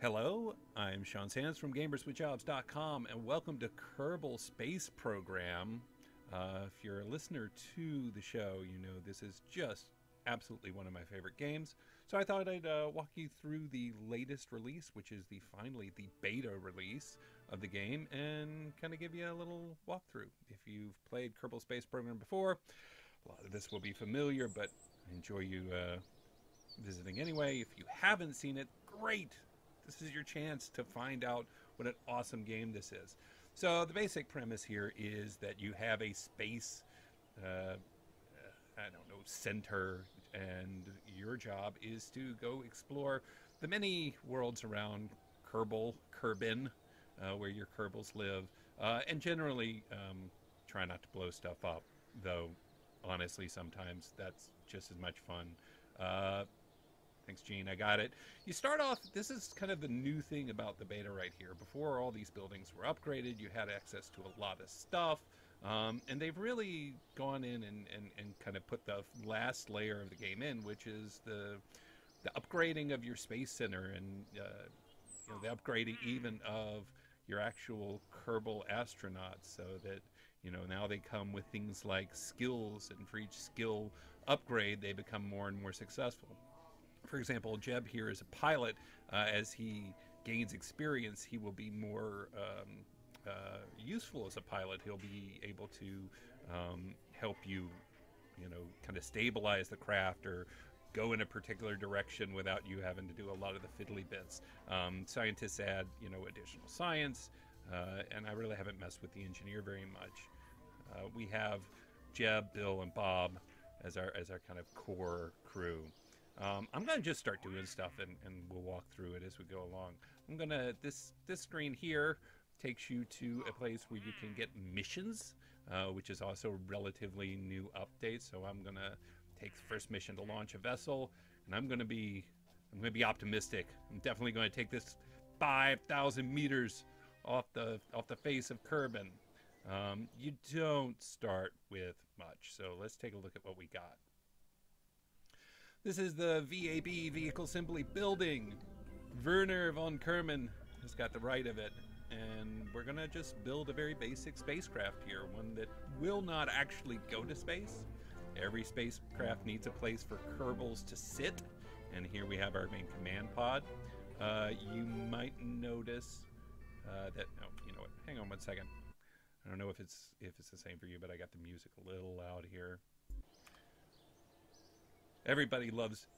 Hello, I'm Sean Sands from GamersWithJobs.com, and welcome to Kerbal Space Program. If you're a listener to the show, you know this is just absolutely one of my favorite games. So I thought I'd walk you through the latest release, which is finally the beta release of the game, and kind of give you a little walkthrough. If you've played Kerbal Space Program before, a lot of this will be familiar, but I enjoy you visiting anyway. If you haven't seen it, great! This is your chance to find out what an awesome game this is. So the basic premise here is that you have a space, I don't know, center, and your job is to go explore the many worlds around Kerbin, where your Kerbals live, and generally try not to blow stuff up, though honestly sometimes that's just as much fun. Thanks, Gene. I got it. You start off, this is kind of the new thing about the beta right here. Before all these buildings were upgraded, you had access to a lot of stuff. And they've really gone in and kind of put the last layer of the game in, which is the upgrading of your space center and the upgrading even of your actual Kerbal astronauts, so that now they come with things like skills, and for each skill upgrade, they become more and more successful. For example, Jeb here is a pilot. As he gains experience, he will be more useful as a pilot. He'll be able to help you, kind of stabilize the craft or go in a particular direction without you having to do a lot of the fiddly bits. Scientists add, additional science, and I really haven't messed with the engineer very much. We have Jeb, Bill, and Bob as our kind of core crew. I'm going to just start doing stuff, and we'll walk through it as we go along. I'm going to, this screen here takes you to a place where you can get missions, which is also a relatively new update. So I'm going to take the first mission to launch a vessel, and I'm going to be optimistic. I'm definitely going to take this 5,000 meters off the face of Kerbin. You don't start with much, so let's take a look at what we got. This is the VAB, Vehicle Assembly Building. Werner von Kerman has got the right of it. And we're going to just build a very basic spacecraft here, one that will not actually go to space. Every spacecraft needs a place for Kerbals to sit. And here we have our main command pod. You might notice that, oh, you know what, hang on one second. I don't know if it's the same for you, but I got the music a little loud here. Everybody loves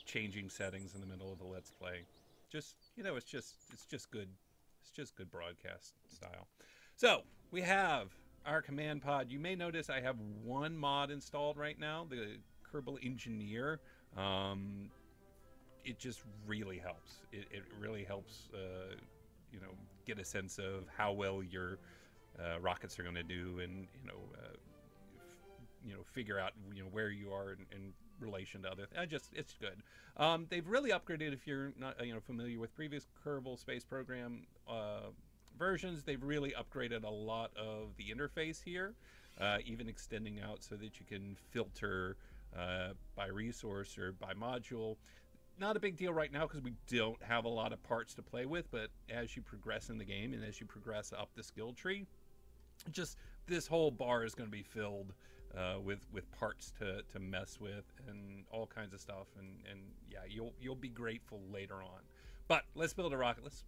changing settings in the middle of a Let's Play. Just, it's just good. It's just good broadcast style. So we have our command pod. You may notice I have one mod installed right now, the Kerbal Engineer. It just really helps. It really helps, get a sense of how well your rockets are going to do, and figure out where you are in relation to other it's good. They've really upgraded. If you're not familiar with previous Kerbal Space Program versions, they've really upgraded a lot of the interface here, even extending out so that you can filter by resource or by module. Not a big deal right now because we don't have a lot of parts to play with, but as you progress in the game and as you progress up the skill tree, just this whole bar is going to be filled with parts to mess with and all kinds of stuff, and yeah, you'll be grateful later on. But let's build a rocket. Let's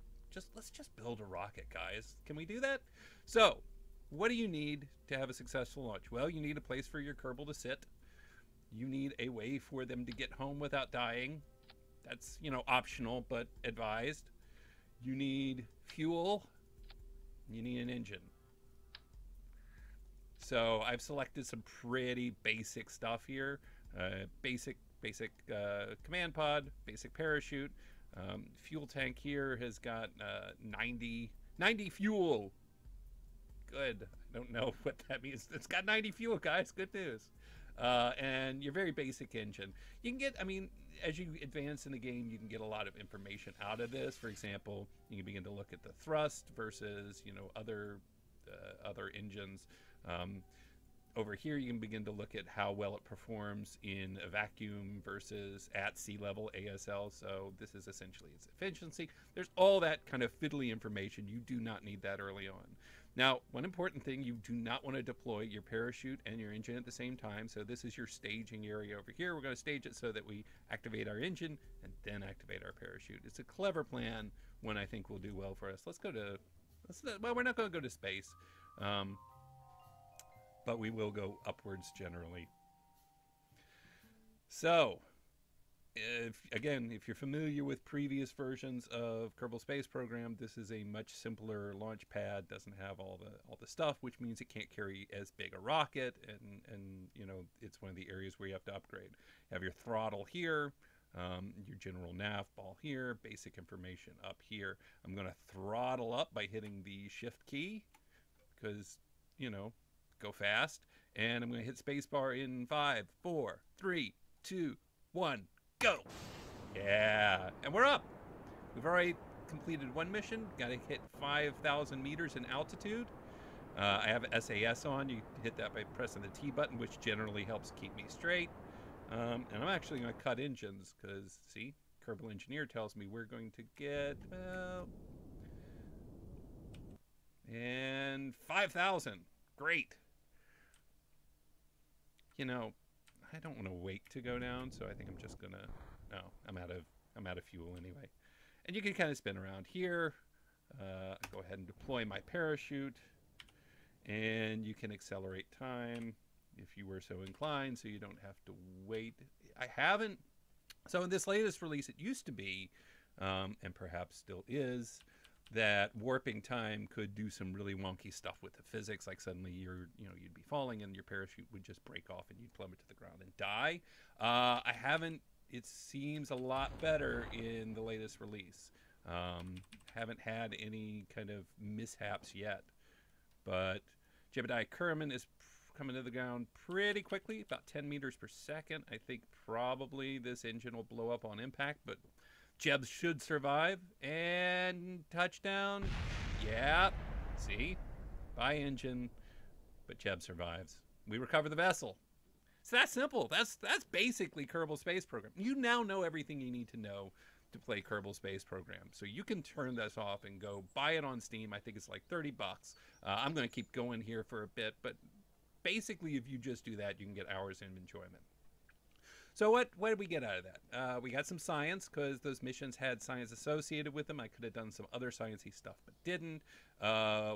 just build a rocket, guys. Can we do that? So what do you need to have a successful launch? Well, you need a place for your Kerbal to sit. You need a way for them to get home without dying. That's optional but advised. You need fuel. You need an engine. So I've selected some pretty basic stuff here. Basic command pod, basic parachute. Fuel tank here has got 90 fuel. Good. I don't know what that means. It's got 90 fuel, guys. Good news. And your very basic engine. You can get, as you advance in the game, you can get a lot of information out of this. For example, you can begin to look at the thrust versus, other engines. Over here, you can begin to look at how well it performs in a vacuum versus at sea level ASL. So this is essentially its efficiency. There's all that kind of fiddly information. You do not need that early on. Now, one important thing, you do not want to deploy your parachute and your engine at the same time. So this is your staging area over here. We're going to stage it so that we activate our engine and then activate our parachute. It's a clever plan, one I think will do well for us. Well, we're not going to go to space. But we will go upwards generally. So, if you're familiar with previous versions of Kerbal Space Program, this is a much simpler launch pad. Doesn't have all the stuff, which means it can't carry as big a rocket, and you know, it's one of the areas where you have to upgrade. You have your throttle here, your general nav ball here, basic information up here. I'm going to throttle up by hitting the shift key because, you know, go fast, and I'm going to hit spacebar in 5, 4, 3, 2, 1, go. Yeah, and we're up. We've already completed one mission. Got to hit 5,000 meters in altitude. I have SAS on. You hit that by pressing the T button, which generally helps keep me straight. And I'm actually going to cut engines because, see, Kerbal Engineer tells me we're going to get, and 5,000. Great. You know, I don't want to wait to go down, so I think I'm just gonna. No, I'm out of fuel anyway. And you can kind of spin around here. Go ahead and deploy my parachute, and you can accelerate time if you were so inclined, so you don't have to wait. I haven't. So in this latest release, it used to be, and perhaps still is, that warping time could do some really wonky stuff with the physics, like suddenly you'd be falling and your parachute would just break off and you'd plummet to the ground and die. I haven't. It seems a lot better in the latest release. Haven't had any kind of mishaps yet, but Jebediah Kerman is coming to the ground pretty quickly, about 10 meters per second. I think probably this engine will blow up on impact, but Jeb should survive. And touchdown. Yeah. See? By engine. But Jeb survives. We recover the vessel. It's that simple. That's basically Kerbal Space Program. You now know everything you need to know to play Kerbal Space Program. So you can turn this off and go buy it on Steam. I think it's like $30. I'm going to keep going here for a bit. But basically, if you just do that, you can get hours of enjoyment. So what did we get out of that? We got some science because those missions had science associated with them. I could have done some other sciencey stuff, but didn't.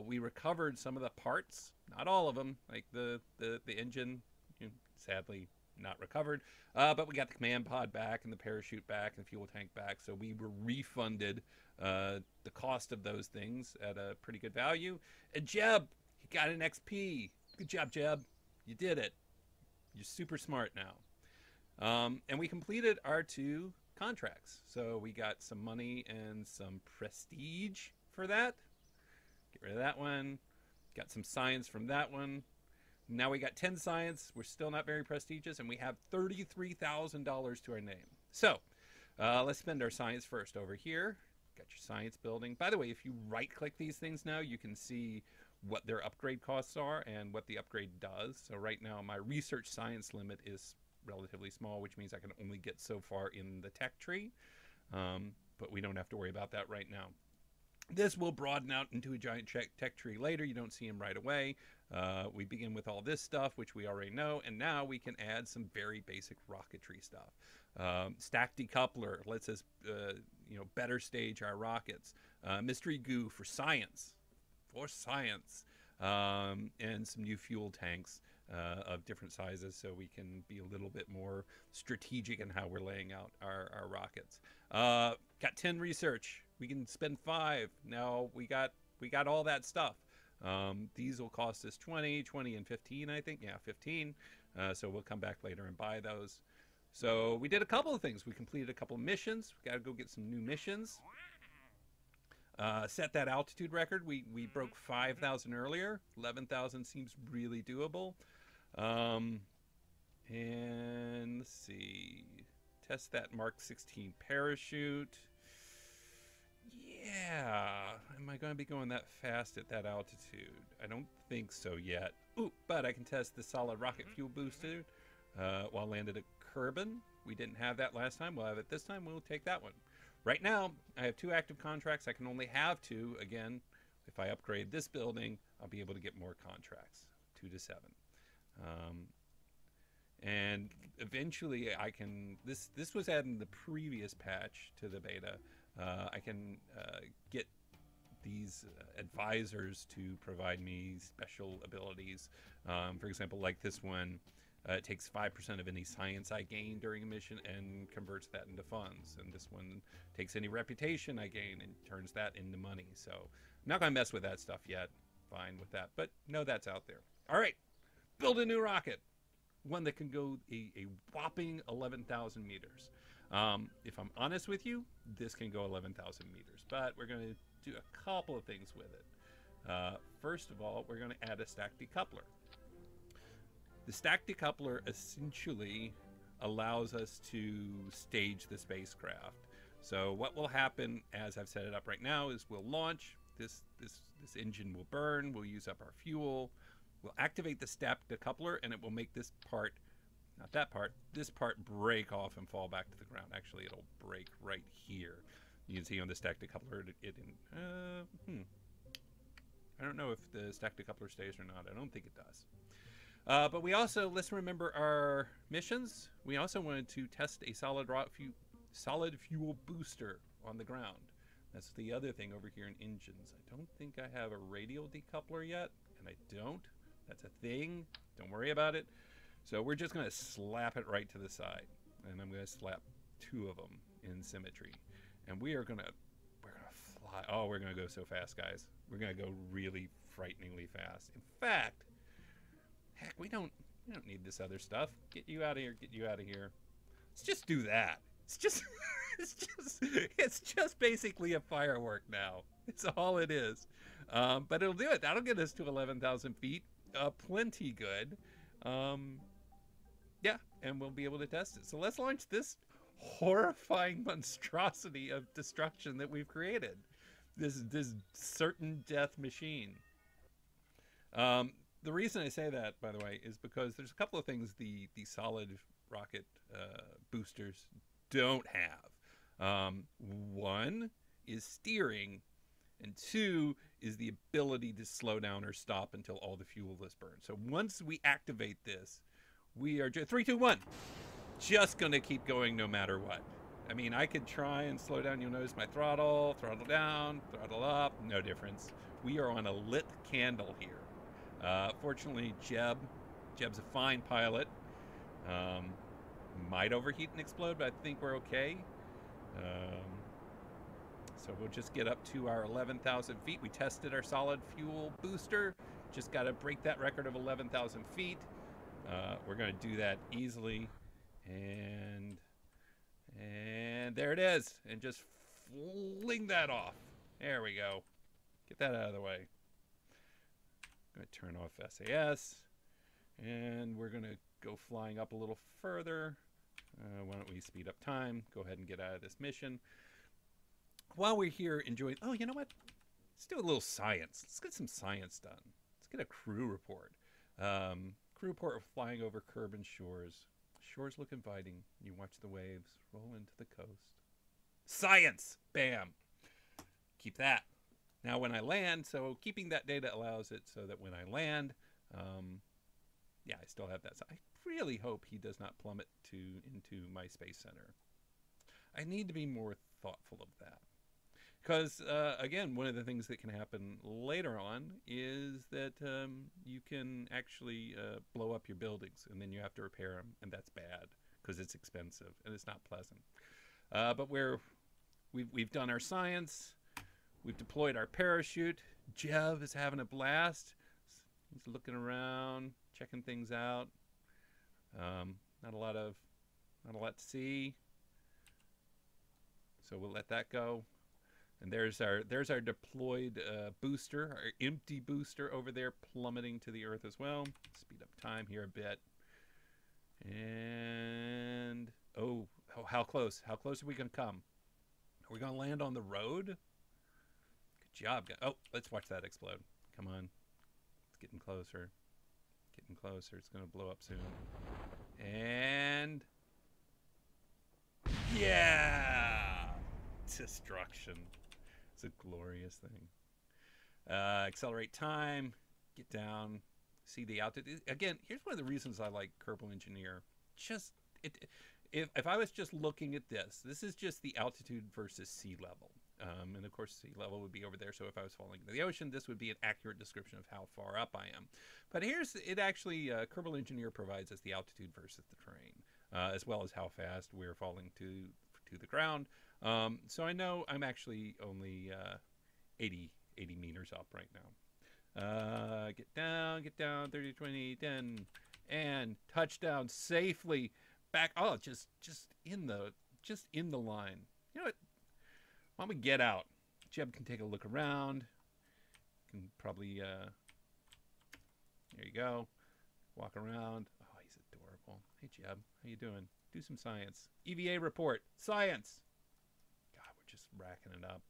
We recovered some of the parts, not all of them, like the engine, sadly not recovered. But we got the command pod back and the parachute back and the fuel tank back. So we were refunded the cost of those things at a pretty good value. And Jeb, he got an XP. Good job, Jeb. You did it. You're super smart now. And we completed our 2 contracts. So we got some money and some prestige for that. Get rid of that one. Got some science from that one. Now we got 10 science. We're still not very prestigious. And we have $33,000 to our name. So let's spend our science first over here. Got your science building. By the way, if you right-click these things now, you can see what their upgrade costs are and what the upgrade does. So right now, my research science limit is relatively small, which means I can only get so far in the tech tree, but we don't have to worry about that right now. This will broaden out into a giant tech tree later. You don't see them right away. We begin with all this stuff, which we already know, and now we can add some very basic rocketry stuff. Stack decoupler lets us better stage our rockets. Mystery goo for science, and some new fuel tanks of different sizes, so we can be a little bit more strategic in how we're laying out our rockets. Got 10 research. We can spend 5. Now we got all that stuff. These will cost us 20, and 15, I think. Yeah, 15. So we'll come back later and buy those. So we did a couple of things. We completed a couple of missions. We got to go get some new missions. Set that altitude record. We broke 5,000 earlier. 11,000 seems really doable. And let's see. Test that Mark 16 parachute. Yeah. Am I going to be going that fast at that altitude? I don't think so yet. Ooh, but I can test the solid rocket fuel booster while landed at Kerbin. We didn't have that last time. We'll have it this time. We'll take that one. Right now, I have 2 active contracts. I can only have 2. Again, if I upgrade this building, I'll be able to get more contracts, 2 to 7. And eventually I can, this was added in the previous patch to the beta. I can get these advisors to provide me special abilities. For example, like this one, it takes 5% of any science I gain during a mission and converts that into funds. And this one takes any reputation I gain and turns that into money. So I'm not going to mess with that stuff yet. Fine with that. But no, that's out there. All right. Build a new rocket. One that can go a whopping 11,000 meters. If I'm honest with you, this can go 11,000 meters. But we're going to do a couple of things with it. First of all, we're going to add a stack decoupler. The stack decoupler essentially allows us to stage the spacecraft. So what will happen as I've set it up right now is we'll launch, this engine will burn, we'll use up our fuel, we'll activate the stack decoupler, and it will make this part, not that part, this part break off and fall back to the ground. Actually, it'll break right here. You can see on the stack decoupler, I don't know if the stack decoupler stays or not. I don't think it does. But we also, let's remember our missions. We also wanted to test a solid fuel booster on the ground. That's the other thing over here in engines. I don't think I have a radial decoupler yet, and I don't. That's a thing. Don't worry about it. So we're just going to slap it right to the side, and I'm going to slap 2 of them in symmetry. And we're going to fly. Oh, we're going to go so fast, guys. We're going to go really frighteningly fast. In fact, heck, we don't need this other stuff. Get you out of here. Get you out of here. Let's just do that. It's just it's just basically a firework now. It's all it is. But it'll do it. That'll get us to 11,000 feet. Plenty good. Yeah, and we'll be able to test it. So let's launch this horrifying monstrosity of destruction that we've created. This certain death machine. The reason I say that, by the way, is because there's a couple of things the solid rocket boosters don't have. One is steering, and 2 is the ability to slow down or stop until all the fuel is burned. So once we activate this, we are just 3, 2, 1. Just gonna keep going no matter what. I mean, I could try and slow down. You'll notice my throttle down, throttle up, no difference. We are on a lit candle here. Fortunately, Jeb's a fine pilot. Might overheat and explode, but I think we're okay. So we'll just get up to our 11,000 feet. We tested our solid fuel booster. Just got to break that record of 11,000 feet. We're going to do that easily. And there it is. And just fling that off. There we go. Get that out of the way. I'm going to turn off SAS. And we're going to go flying up a little further. Why don't we speed up time? Go ahead and get out of this mission. While we're here enjoying... Oh, you know what? Let's do a little science. Let's get some science done. Let's get a crew report. Crew report flying over Kerbal shores. Shores look inviting. You watch the waves roll into the coast. Science! Bam! Keep that. Now when I land, so keeping that data allows it so that when I land, yeah, I still have that. So I really hope he does not plummet into my space center. I need to be more thoughtful of that. Because, again, one of the things that can happen later on is that you can actually blow up your buildings, and then you have to repair them, and that's bad because it's expensive and it's not pleasant. But we've done our science, we've deployed our parachute. Jev is having a blast. He's looking around, checking things out. Not a lot to see. So we'll let that go. And there's our deployed booster, our empty booster over there plummeting to the Earth as well. Speed up time here a bit. And oh, how close? How close are we going to come? Are we going to land on the road? job, guys. Oh, let's watch that explode. Come on. It's getting closer. Getting closer. It's going to blow up soon. And... yeah! Destruction. It's a glorious thing. Accelerate time. Get down. See the altitude. Again, here's one of the reasons I like Kerbal Engineer. Just... If I was just looking at this is just the altitude versus sea level. And of course, sea level would be over there. So if I was falling into the ocean, this would be an accurate description of how far up I am. But here's it actually, Kerbal Engineer provides us the altitude versus the terrain, as well as how fast we're falling to the ground. So I know I'm actually only 80 meters up right now. Get down, 30, 20, 10, and touchdown safely. Back, oh, just in the line. You know what? Why don't we get out? Jeb can take a look around. Can probably there you go. Walk around. Oh, he's adorable. Hey Jeb, how you doing? Do some science. EVA report. Science. God, we're just racking it up.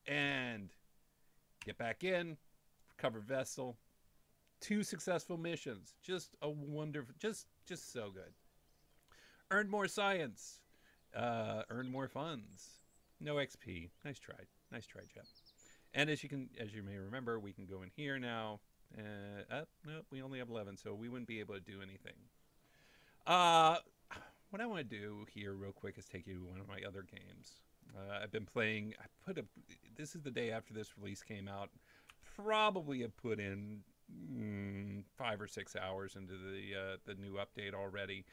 And get back in. Recover vessel. 2 successful missions. Just a wonderful, just so good. Earn more science. Earn more funds. No XP. Nice try. Nice try, Jeff. And as you may remember, we can go in here now. No, we only have 11, so we wouldn't be able to do anything. What I want to do here real quick is take you to one of my other games. I've been playing. This is the day after this release came out. Probably have put in 5 or 6 hours into the new update already.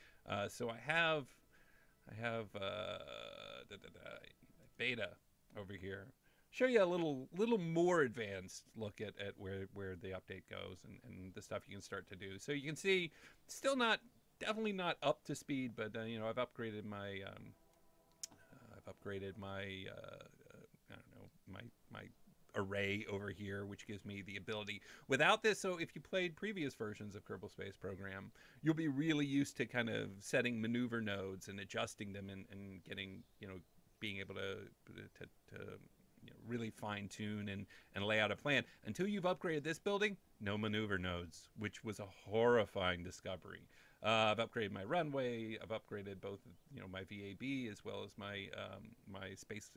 So I have beta over here. Show you a little more advanced look at where the update goes and the stuff you can start to do. So you can see, still definitely not up to speed, but you know, I've upgraded my I don't know, my array over here, which gives me the ability without this. So if you played previous versions of Kerbal Space Program, you'll be really used to kind of setting maneuver nodes and adjusting them and getting, you know, being able to you know, really fine tune and lay out a plan. Until you've upgraded this building, no maneuver nodes, which was a horrifying discovery. I've upgraded my runway. I've upgraded both, you know, my VAB as well as my my space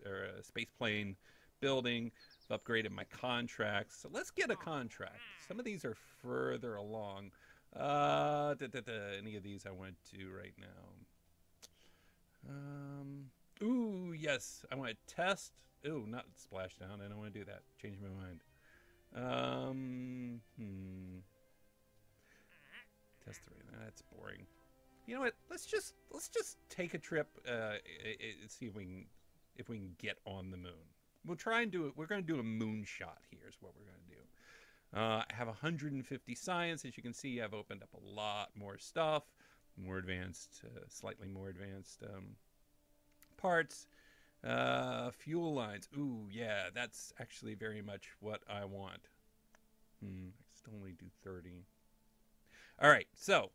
plane building. I've upgraded my contracts. So let's get a contract. Some of these are further along. Any of these I want to do right now. Ooh, yes. I want to test. Ooh, not splashdown. I don't want to do that. Change my mind. Test 3. That's boring. You know what? Let's just take a trip. See if we can get on the moon. We'll try and do it. We're going to do a moon shot here is what we're going to do. I have 150 science. As you can see, I've opened up a lot more stuff. More advanced, slightly more advanced parts. Fuel lines. Ooh, yeah, that's actually very much what I want. I can still only do 30. All right, so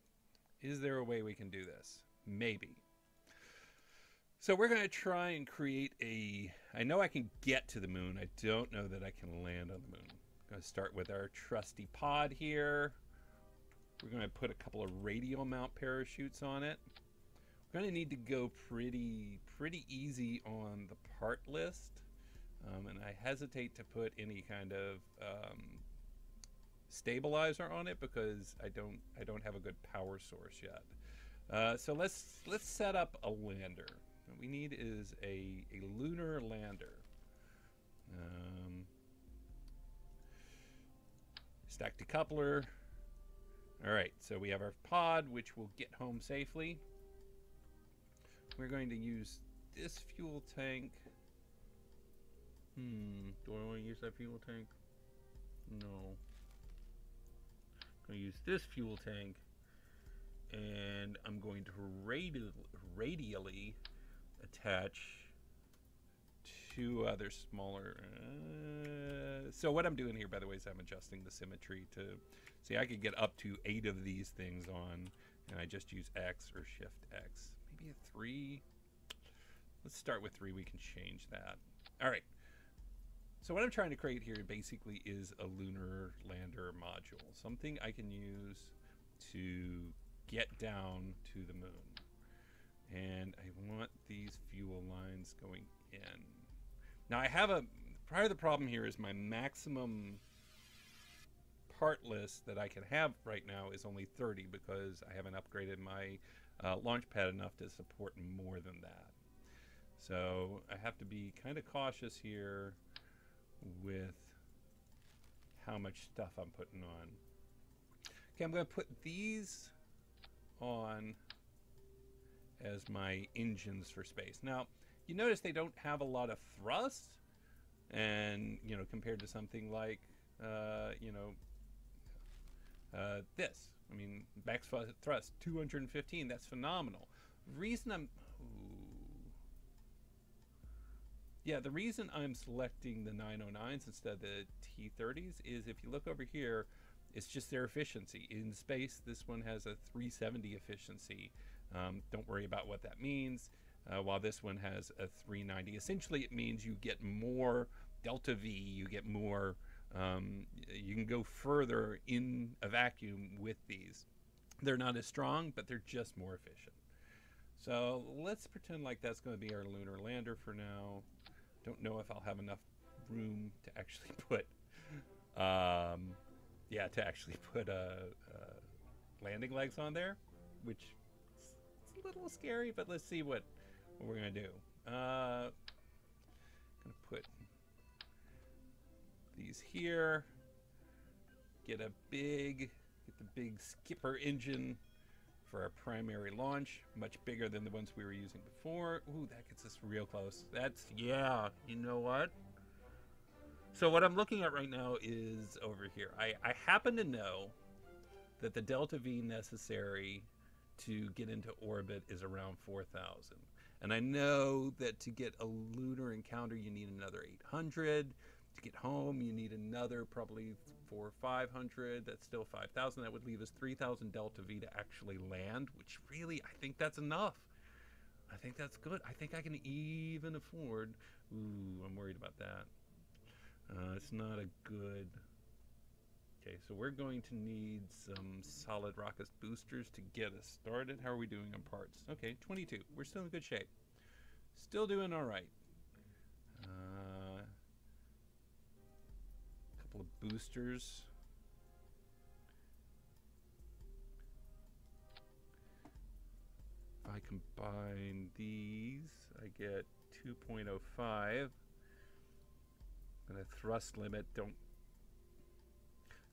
is there a way we can do this? Maybe. So we're going to try and create I know I can get to the moon. I don't know that I can land on the moon. I'm going to start with our trusty pod here. We're going to put a couple of radial mount parachutes on it. We're going to need to go pretty easy on the part list. And I hesitate to put any kind of stabilizer on it because I don't have a good power source yet. So let's set up a lander. What we need is a lunar lander. Stack decoupler. All right, so we have our pod, which will get home safely. We're going to use this fuel tank. Do I want to use that fuel tank? No. I'm going to use this fuel tank, and I'm going to radially attach 2 other smaller. So what I'm doing here, by the way, is I'm adjusting the symmetry to see I could get up to 8 of these things on, and I just use X or Shift X. Maybe a 3. Let's start with 3. We can change that. All right. So what I'm trying to create here basically is a lunar lander module, something I can use to get down to the moon. And I want these fuel lines going in. Now I have part of the problem here is my maximum part list that I can have right now is only 30 because I haven't upgraded my launch pad enough to support more than that. So I have to be kind of cautious here with how much stuff I'm putting on. Okay, I'm going to put these on as my engines for space. Now, you notice they don't have a lot of thrust, and compared to something like this. I mean, max thrust 215. That's phenomenal. The reason the reason I'm selecting the 909s instead of the T30s is if you look over here, it's just their efficiency. In space, this one has a 370 efficiency. Don't worry about what that means. While this one has a 390. Essentially, it means you get more delta V, you get more, you can go further in a vacuum with these. They're not as strong, but they're just more efficient. So let's pretend like that's going to be our lunar lander for now. Don't know if I'll have enough room to actually put, landing legs on there, which is a little scary, but let's see what we're going to do. Going to put these here, get the big skipper engine for our primary launch, much bigger than the ones we were using before. Ooh, that gets us real close. That's, yeah, you know what? So what I'm looking at right now is over here. I happen to know that the delta V necessary to get into orbit is around 4,000. And I know that to get a lunar encounter, you need another 800. To get home, you need another probably 400 or 500. That's still 5,000. That would leave us 3,000 delta V to actually land, which really, I think that's enough. I think that's good. I think I can even afford. Ooh, I'm worried about that. It's not a good. Okay, so we're going to need some solid rocket boosters to get us started. How are we doing on parts? Okay, 22. We're still in good shape. Still doing all right. Couple of boosters. If I combine these, I get 2.05. And a thrust limit,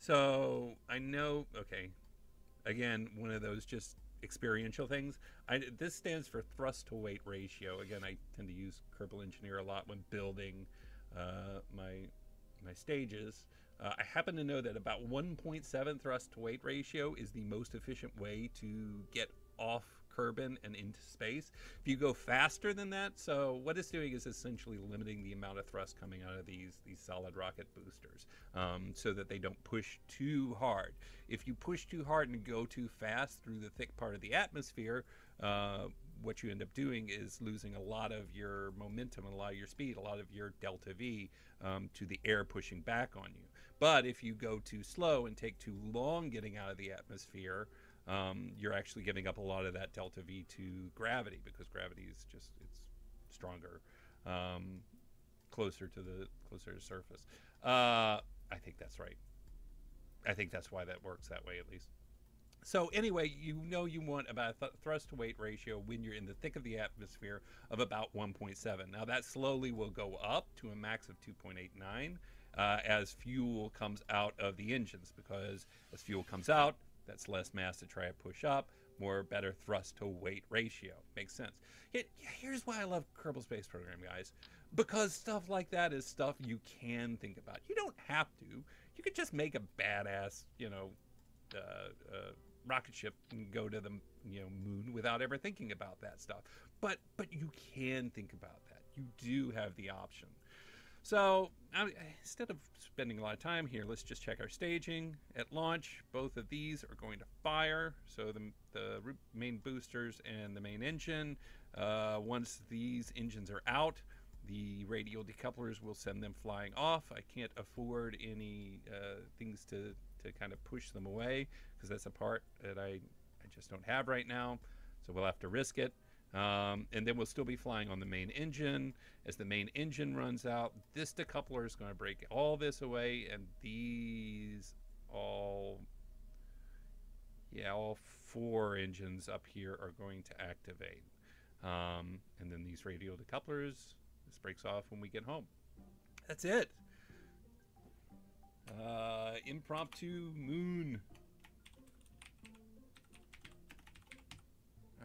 So I know, okay, again, one of those just experiential things. This stands for thrust to weight ratio. Again, I tend to use Kerbal Engineer a lot when building my stages. I happen to know that about 1.7 thrust to weight ratio is the most efficient way to get off Kerbin and into space. If you go faster than that, so what it's doing is essentially limiting the amount of thrust coming out of these solid rocket boosters, so that they don't push too hard. If you push too hard and go too fast through the thick part of the atmosphere, what you end up doing is losing a lot of your momentum, a lot of your speed, a lot of your delta V to the air pushing back on you. But if you go too slow and take too long getting out of the atmosphere, you're actually giving up a lot of that delta V to gravity, because gravity is just, it's stronger, closer to the surface. I think that's right. I think that's why that works that way, at least. So anyway, you want about a thrust to weight ratio when you're in the thick of the atmosphere of about 1.7. Now that slowly will go up to a max of 2.89 as fuel comes out of the engines, because as fuel comes out, that's less mass to try to push up, better thrust to weight ratio. Makes sense. Here's why I love Kerbal Space Program, guys. Because stuff like that is stuff you can think about. You don't have to. You could just make a badass, rocket ship and go to the moon without ever thinking about that stuff. But you can think about that. You do have the option. So instead of spending a lot of time here, let's just check our staging. At launch, both of these are going to fire. So the main boosters and the main engine. Once these engines are out, The radial decouplers will send them flying off. I can't afford any things to kind of push them away, because that's a part that I just don't have right now. So we'll have to risk it. And then we'll still be flying on the main engine. As the main engine runs out, this decoupler is going to break all this away, and these all 4 engines up here are going to activate. And then these radial decouplers, this breaks off when we get home. That's it. Impromptu moon.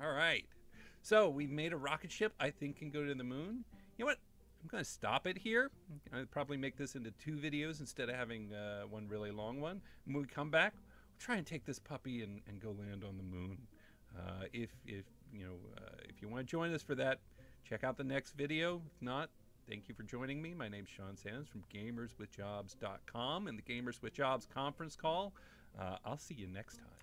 All right. So we've made a rocket ship I think can go to the moon. You know what? I'm going to stop it here. I'll probably make this into 2 videos instead of having one really long one. And when we come back, we'll try and take this puppy and go land on the moon. If you want to join us for that, check out the next video. If not, thank you for joining me. My name's Sean Sands from GamersWithJobs.com and the Gamers with Jobs conference call. I'll see you next time.